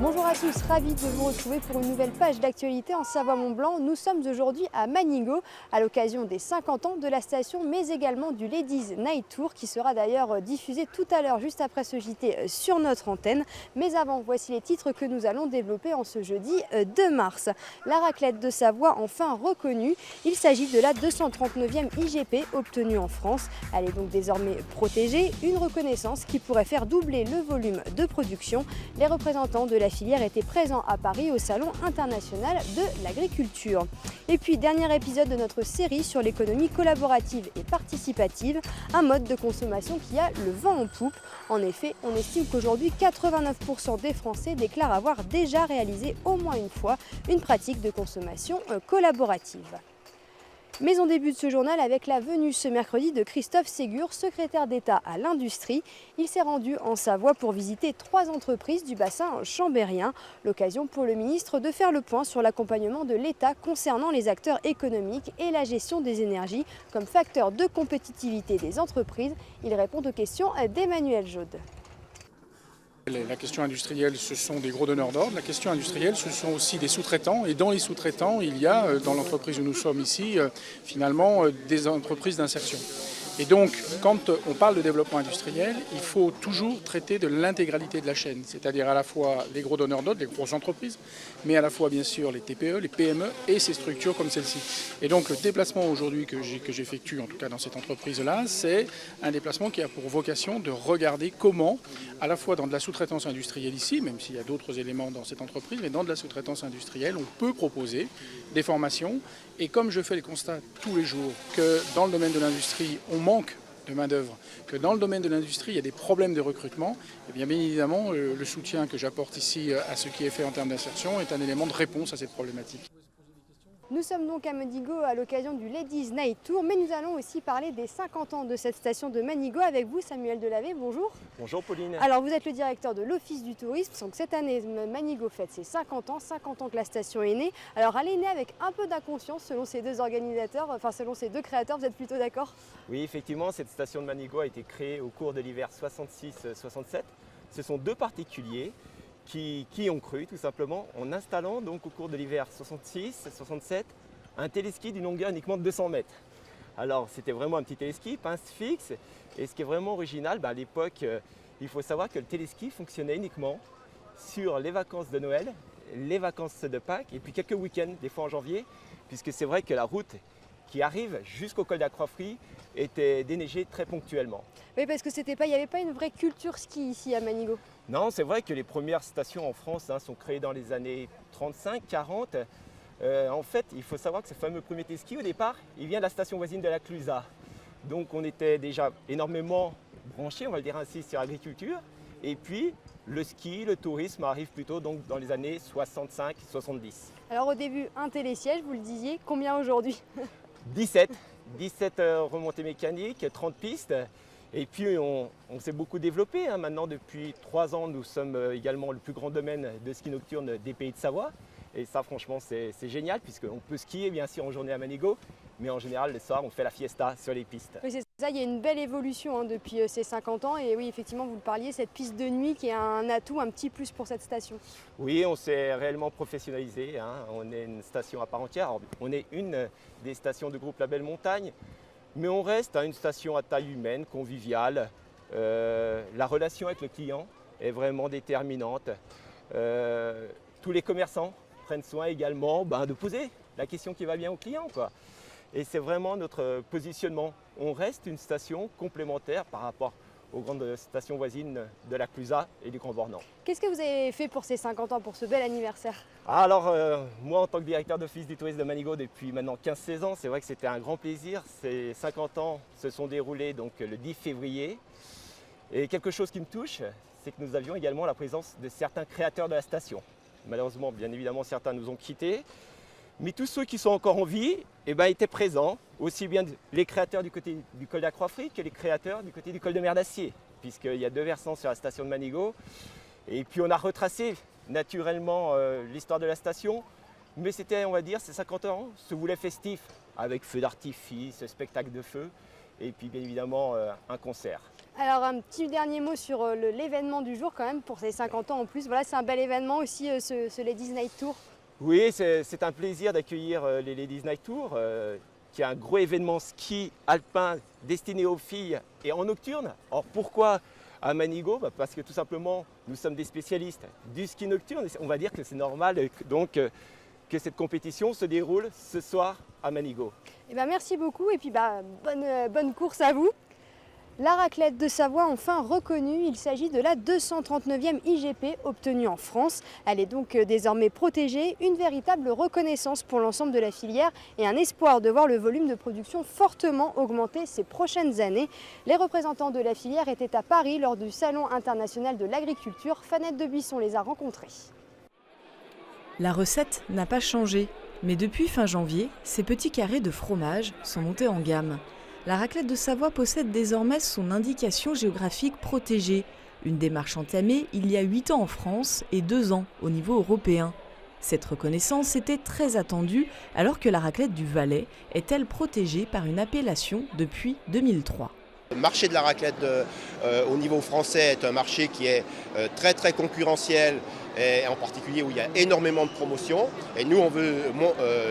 Bonjour à tous, ravi de vous retrouver pour une nouvelle page d'actualité en Savoie-Mont-Blanc. Nous sommes aujourd'hui à Manigot à l'occasion des 50 ans de la station mais également du Ladies Night Tour qui sera d'ailleurs diffusé tout à l'heure juste après ce JT sur notre antenne. Mais avant, voici les titres que nous allons développer en ce jeudi 2 mars. La raclette de Savoie enfin reconnue. Il s'agit de la 239e IGP obtenue en France. Elle est donc désormais protégée, une reconnaissance qui pourrait faire doubler le volume de production. Les représentants de la filière étaient présents à Paris au Salon international de l'agriculture. Et puis, dernier épisode de notre série sur l'économie collaborative et participative, un mode de consommation qui a le vent en poupe. En effet, on estime qu'aujourd'hui 89% des Français déclarent avoir déjà réalisé au moins une fois une pratique de consommation collaborative. Mais on débute ce journal avec la venue ce mercredi de Christophe Ségur, secrétaire d'État à l'industrie. Il s'est rendu en Savoie pour visiter 3 entreprises du bassin chambérien. L'occasion pour le ministre de faire le point sur l'accompagnement de l'État concernant les acteurs économiques et la gestion des énergies comme facteur de compétitivité des entreprises. Il répond aux questions d'Emmanuel Jaude. La question industrielle, ce sont des gros donneurs d'ordre. La question industrielle, ce sont aussi des sous-traitants. Et dans les sous-traitants, il y a, dans l'entreprise où nous sommes ici, finalement, des entreprises d'insertion. Et donc, quand on parle de développement industriel, il faut toujours traiter de l'intégralité de la chaîne, c'est-à-dire à la fois les gros donneurs d'ordre, les grosses entreprises, mais à la fois, bien sûr, les TPE, les PME et ces structures comme celle-ci. Et donc, le déplacement aujourd'hui que j'effectue, en tout cas dans cette entreprise-là, c'est un déplacement qui a pour vocation de regarder comment, à la fois dans de la sous-traitance industrielle ici, même s'il y a d'autres éléments dans cette entreprise, mais dans de la sous-traitance industrielle, on peut proposer des formations. Et comme je fais le constat tous les jours que dans le domaine de l'industrie, on manque de main-d'œuvre, que dans le domaine de l'industrie, il y a des problèmes de recrutement, et bien évidemment, le soutien que j'apporte ici à ce qui est fait en termes d'insertion est un élément de réponse à cette problématique. Nous sommes donc à Manigot à l'occasion du Ladies Night Tour, mais nous allons aussi parler des 50 ans de cette station de Manigot avec vous, Samuel Delavé. Bonjour. Bonjour Pauline. Alors vous êtes le directeur de l'Office du tourisme, donc cette année Manigot fête ses 50 ans que la station est née. Alors elle est née avec un peu d'inconscience selon ces deux organisateurs, enfin selon ces deux créateurs, vous êtes plutôt d'accord? Oui, effectivement, cette station de Manigot a été créée au cours de l'hiver 66-67. Ce sont deux particuliers qui ont cru tout simplement en installant donc au cours de l'hiver 66-67 un téléski d'une longueur uniquement de 200 mètres. Alors c'était vraiment un petit téléski, pince fixe, et ce qui est vraiment original, à l'époque, il faut savoir que le téléski fonctionnait uniquement sur les vacances de Noël, les vacances de Pâques et puis quelques week-ends, des fois en janvier, puisque c'est vrai que la route qui arrive jusqu'au col d'Acroifferie était déneigée très ponctuellement. Oui, parce que il n'y avait pas une vraie culture ski ici à Manigot. Non, c'est vrai que les premières stations en France sont créées dans les années 35-40. En fait, il faut savoir que ce fameux premier téléski, au départ, il vient de la station voisine de la Clusaz. Donc on était déjà énormément branchés, on va le dire ainsi, sur l'agriculture. Et puis le ski, le tourisme arrive plutôt donc dans les années 65-70. Alors au début, un télésiège, vous le disiez, combien aujourd'hui? 17 remontées mécaniques, 30 pistes. Et puis on s'est beaucoup développé. Maintenant, depuis 3 ans, nous sommes également le plus grand domaine de ski nocturne des Pays de Savoie. Et ça, franchement, c'est génial puisqu'on peut skier bien sûr en journée à Manigot, mais en général, le soir, on fait la fiesta sur les pistes. Oui, c'est ça, il y a une belle évolution depuis ces 50 ans. Et oui, effectivement, vous le parliez, cette piste de nuit qui est un atout, un petit plus pour cette station. Oui, on s'est réellement professionnalisé. On est une station à part entière. Alors, on est une des stations du groupe La Belle Montagne, mais on reste une station à taille humaine, conviviale. La relation avec le client est vraiment déterminante. Tous les commerçants prennent soin également de poser la question qui va bien au client, quoi. Et c'est vraiment notre positionnement. On reste une station complémentaire par rapport aux grandes stations voisines de la Clusaz et du Grand Bornand. Qu'est-ce que vous avez fait pour ces 50 ans, pour ce bel anniversaire? Alors, moi en tant que directeur d'office du tourisme de Manigot depuis maintenant 15-16 ans, c'est vrai que c'était un grand plaisir. Ces 50 ans se sont déroulés donc le 10 février. Et quelque chose qui me touche, c'est que nous avions également la présence de certains créateurs de la station. Malheureusement, bien évidemment, certains nous ont quittés. Mais tous ceux qui sont encore en vie étaient présents, aussi bien les créateurs du côté du col d'Acroiffrie que les créateurs du côté du col de Mer d'Acier, puisqu'il y a 2 versants sur la station de Manigot. Et puis on a retracé naturellement l'histoire de la station, mais c'était, on va dire, ces 50 ans se voulait festif, avec feu d'artifice, spectacle de feu, et puis bien évidemment un concert. Alors un petit dernier mot sur l'événement du jour quand même pour ces 50 ans en plus. Voilà, c'est un bel événement aussi ce Ladies Night Tour. Oui, c'est un plaisir d'accueillir les Ladies Night Tour, qui est un gros événement ski alpin destiné aux filles et en nocturne. Alors pourquoi à Manigo? Parce que tout simplement, nous sommes des spécialistes du ski nocturne. On va dire que c'est normal donc que cette compétition se déroule ce soir à Manigo. Eh ben, merci beaucoup et puis bonne course à vous. La raclette de Savoie enfin reconnue, il s'agit de la 239e IGP obtenue en France. Elle est donc désormais protégée, une véritable reconnaissance pour l'ensemble de la filière et un espoir de voir le volume de production fortement augmenter ces prochaines années. Les représentants de la filière étaient à Paris lors du Salon international de l'agriculture. Fanette de Buisson les a rencontrés. La recette n'a pas changé, mais depuis fin janvier, ces petits carrés de fromage sont montés en gamme. La raclette de Savoie possède désormais son indication géographique protégée, une démarche entamée il y a 8 ans en France et 2 ans au niveau européen. Cette reconnaissance était très attendue alors que la raclette du Valais est elle protégée par une appellation depuis 2003. Le marché de la raclette au niveau français est un marché qui est très concurrentiel, et en particulier où il y a énormément de promotions. Et nous, on veut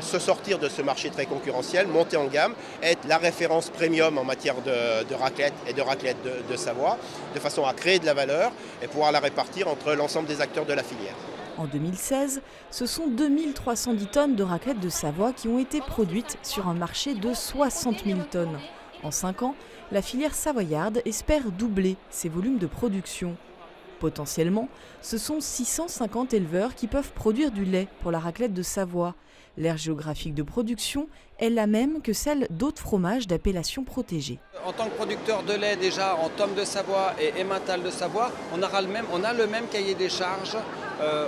se sortir de ce marché très concurrentiel, monter en gamme, être la référence premium en matière de raclette et de raclette de Savoie, de façon à créer de la valeur et pouvoir la répartir entre l'ensemble des acteurs de la filière. En 2016, ce sont 2310 tonnes de raclette de Savoie qui ont été produites sur un marché de 60 000 tonnes. En 5 ans, la filière savoyarde espère doubler ses volumes de production. Potentiellement, ce sont 650 éleveurs qui peuvent produire du lait pour la raclette de Savoie. L'aire géographique de production est la même que celle d'autres fromages d'appellation protégée. En tant que producteur de lait déjà en Tome de Savoie et Emmental de Savoie, on a le même cahier des charges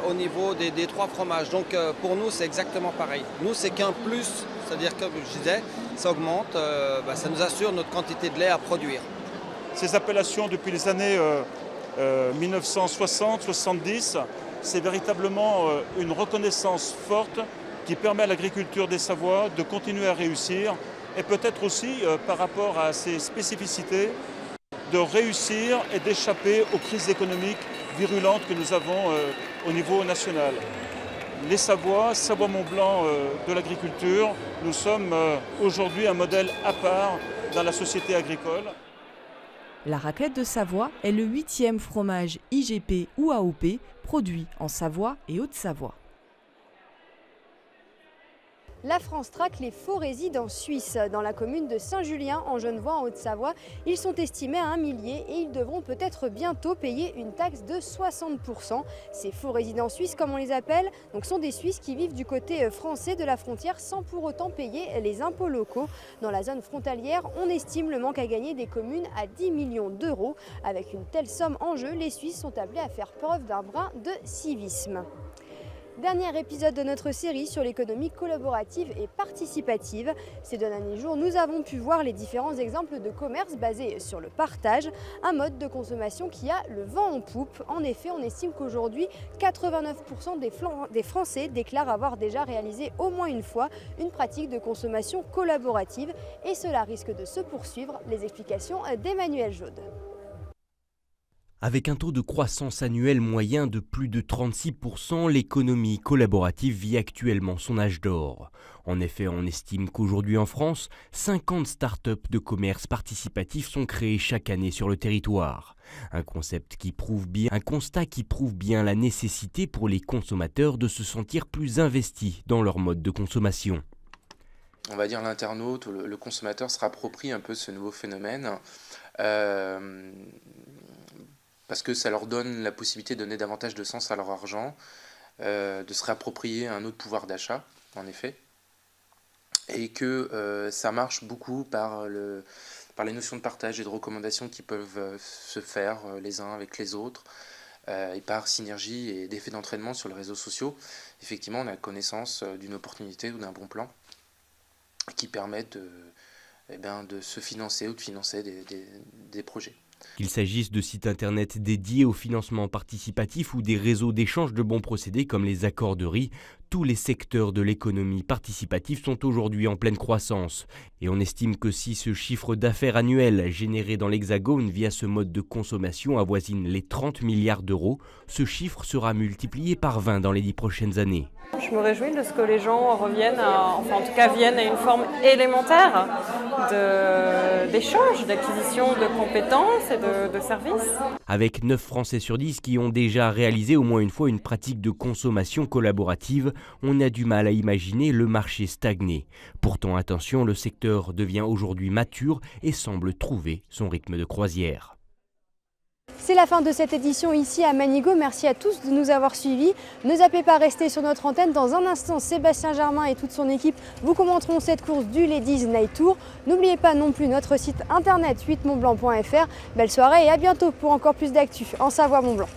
au niveau des 3 fromages. Donc pour nous c'est exactement pareil. Nous c'est qu'un plus, c'est-à-dire que je disais, ça augmente, ça nous assure notre quantité de lait à produire. Ces appellations depuis les années 1960-70, c'est véritablement une reconnaissance forte qui permet à l'agriculture des Savoies de continuer à réussir et peut-être aussi par rapport à ses spécificités de réussir et d'échapper aux crises économiques virulentes que nous avons au niveau national. Les Savoies, Savoie-Mont-Blanc de l'agriculture, nous sommes aujourd'hui un modèle à part dans la société agricole. La raclette de Savoie est le 8e fromage IGP ou AOP produit en Savoie et Haute-Savoie. La France traque les faux résidents suisses. Dans la commune de Saint-Julien, en Genevois, en Haute-Savoie, ils sont estimés à 1 millier et ils devront peut-être bientôt payer une taxe de 60%. Ces faux résidents suisses, comme on les appelle, sont des Suisses qui vivent du côté français de la frontière sans pour autant payer les impôts locaux. Dans la zone frontalière, on estime le manque à gagner des communes à 10 millions d'euros. Avec une telle somme en jeu, les Suisses sont appelés à faire preuve d'un brin de civisme. Dernier épisode de notre série sur l'économie collaborative et participative. Ces 2 derniers jours, nous avons pu voir les différents exemples de commerce basés sur le partage, un mode de consommation qui a le vent en poupe. En effet, on estime qu'aujourd'hui, 89% des Français déclarent avoir déjà réalisé au moins une fois une pratique de consommation collaborative et cela risque de se poursuivre. Les explications d'Emmanuel Jaude. Avec un taux de croissance annuel moyen de plus de 36%, l'économie collaborative vit actuellement son âge d'or. En effet, on estime qu'aujourd'hui en France, 50 start-up de commerce participatif sont créées chaque année sur le territoire. Un constat qui prouve bien la nécessité pour les consommateurs de se sentir plus investis dans leur mode de consommation. On va dire l'internaute ou le consommateur se rapproprie un peu ce nouveau phénomène. Parce que ça leur donne la possibilité de donner davantage de sens à leur argent, de se réapproprier un autre pouvoir d'achat, en effet, et que ça marche beaucoup par les notions de partage et de recommandation qui peuvent se faire les uns avec les autres, et par synergie et d'effet d'entraînement sur les réseaux sociaux. Effectivement, on a connaissance d'une opportunité ou d'un bon plan qui permettent de se financer ou de financer des projets. Qu'il s'agisse de sites internet dédiés au financement participatif ou des réseaux d'échange de bons procédés comme les accorderies, tous les secteurs de l'économie participative sont aujourd'hui en pleine croissance. Et on estime que si ce chiffre d'affaires annuel généré dans l'Hexagone via ce mode de consommation avoisine les 30 milliards d'euros, ce chiffre sera multiplié par 20 dans les 10 prochaines années. Je me réjouis de ce que les gens reviennent, viennent à une forme élémentaire d'échange, d'acquisition de compétences et de services. Avec 9 Français sur 10 qui ont déjà réalisé au moins une fois une pratique de consommation collaborative, on a du mal à imaginer le marché stagner. Pourtant, attention, le secteur devient aujourd'hui mature et semble trouver son rythme de croisière. C'est la fin de cette édition ici à Manigo. Merci à tous de nous avoir suivis. Ne zappez pas, rester sur notre antenne. Dans un instant, Sébastien Germain et toute son équipe vous commenteront cette course du Ladies Night Tour. N'oubliez pas non plus notre site internet 8montblanc.fr. Belle soirée et à bientôt pour encore plus d'actu en Savoie-Mont-Blanc.